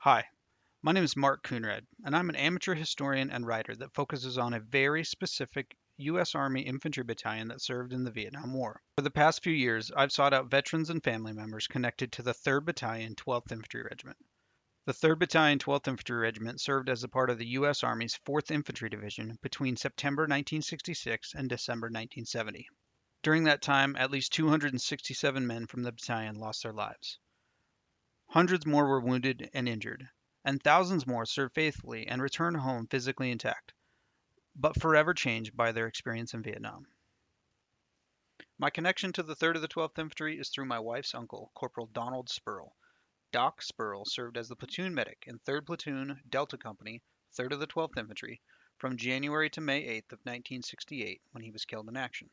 Hi, my name is Mark Coonrad, and I'm an amateur historian and writer that focuses on a very specific U.S. Army infantry battalion that served in the Vietnam War. For the past few years, I've sought out veterans and family members connected to the 3rd Battalion, 12th Infantry Regiment. The 3rd Battalion, 12th Infantry Regiment served as a part of the U.S. Army's 4th Infantry Division between September 1966 and December 1970. During that time, at least 267 men from the battalion lost their lives. Hundreds more were wounded and injured, and thousands more served faithfully and returned home physically intact, but forever changed by their experience in Vietnam. My connection to the 3rd of the 12th Infantry is through my wife's uncle, Corporal Donald Spurl. Doc Spurl served as the platoon medic in 3rd Platoon, Delta Company, 3rd of the 12th Infantry, from January to May 8th of 1968 when he was killed in action.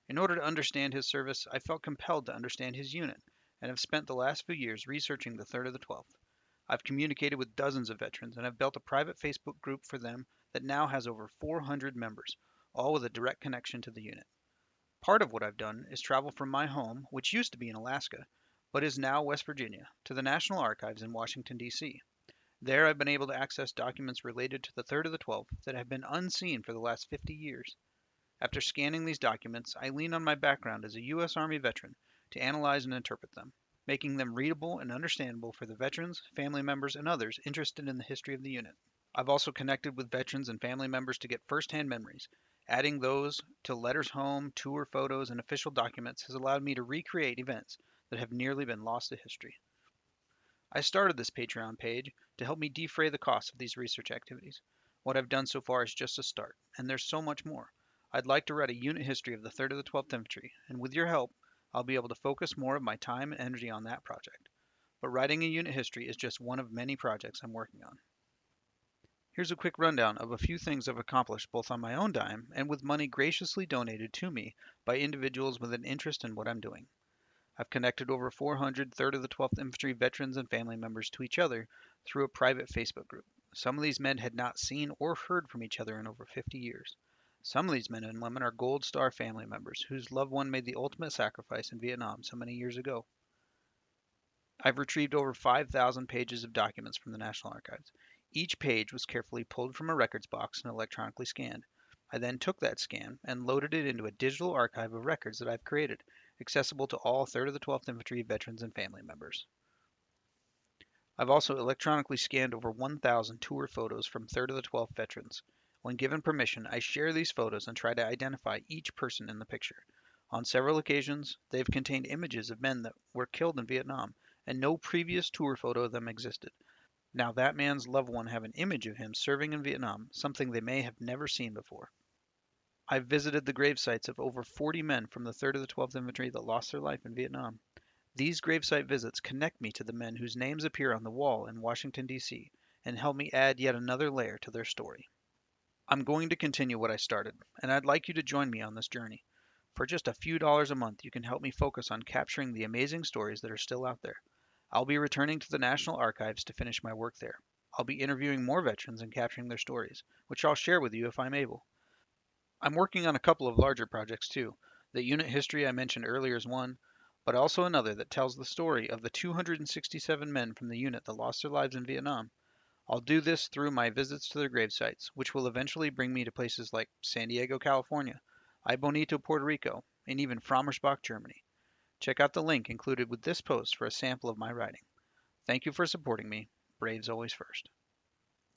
In order to understand his service, I felt compelled to understand his unit, and have spent the last few years researching the 3rd of the 12th. I've communicated with dozens of veterans and have built a private Facebook group for them that now has over 400 members, all with a direct connection to the unit. Part of what I've done is travel from my home, which used to be in Alaska, but is now West Virginia, to the National Archives in Washington, D.C. There I've been able to access documents related to the 3rd of the 12th that have been unseen for the last 50 years. After scanning these documents, I lean on my background as a U.S. Army veteran to analyze and interpret them, making them readable and understandable for the veterans, family members, and others interested in the history of the unit. I've also connected with veterans and family members to get firsthand memories. Adding those to letters home, tour photos, and official documents has allowed me to recreate events that have nearly been lost to history. I started this Patreon page to help me defray the cost of these research activities. What I've done so far is just a start, and there's so much more. I'd like to write a unit history of the 3rd of the 12th Infantry, and with your help, I'll be able to focus more of my time and energy on that project. But writing a unit history is just one of many projects I'm working on. Here's a quick rundown of a few things I've accomplished both on my own dime and with money graciously donated to me by individuals with an interest in what I'm doing. I've connected over 400 3rd of the 12th Infantry veterans and family members to each other through a private Facebook group. Some of these men had not seen or heard from each other in over 50 years. Some of these men and women are Gold Star family members whose loved one made the ultimate sacrifice in Vietnam so many years ago. I've retrieved over 5,000 pages of documents from the National Archives. Each page was carefully pulled from a records box and electronically scanned. I then took that scan and loaded it into a digital archive of records that I've created, accessible to all 3rd of the 12th Infantry veterans and family members. I've also electronically scanned over 1,000 tour photos from 3rd of the 12th veterans. When given permission, I share these photos and try to identify each person in the picture. On several occasions, they've contained images of men that were killed in Vietnam, and no previous tour photo of them existed. Now that man's loved one have an image of him serving in Vietnam, something they may have never seen before. I've visited the grave sites of over 40 men from the 3rd of the 12th Infantry that lost their life in Vietnam. These gravesite visits connect me to the men whose names appear on the wall in Washington, D.C., and help me add yet another layer to their story. I'm going to continue what I started, and I'd like you to join me on this journey. For just a few dollars a month, you can help me focus on capturing the amazing stories that are still out there. I'll be returning to the National Archives to finish my work there. I'll be interviewing more veterans and capturing their stories, which I'll share with you if I'm able. I'm working on a couple of larger projects too. The unit history I mentioned earlier is one, but also another that tells the story of the 267 men from the unit that lost their lives in Vietnam. I'll do this through my visits to their grave sites, which will eventually bring me to places like San Diego, California, Ay Bonito, Puerto Rico, and even Frommersbach, Germany. Check out the link included with this post for a sample of my writing. Thank you for supporting me. Braves always first.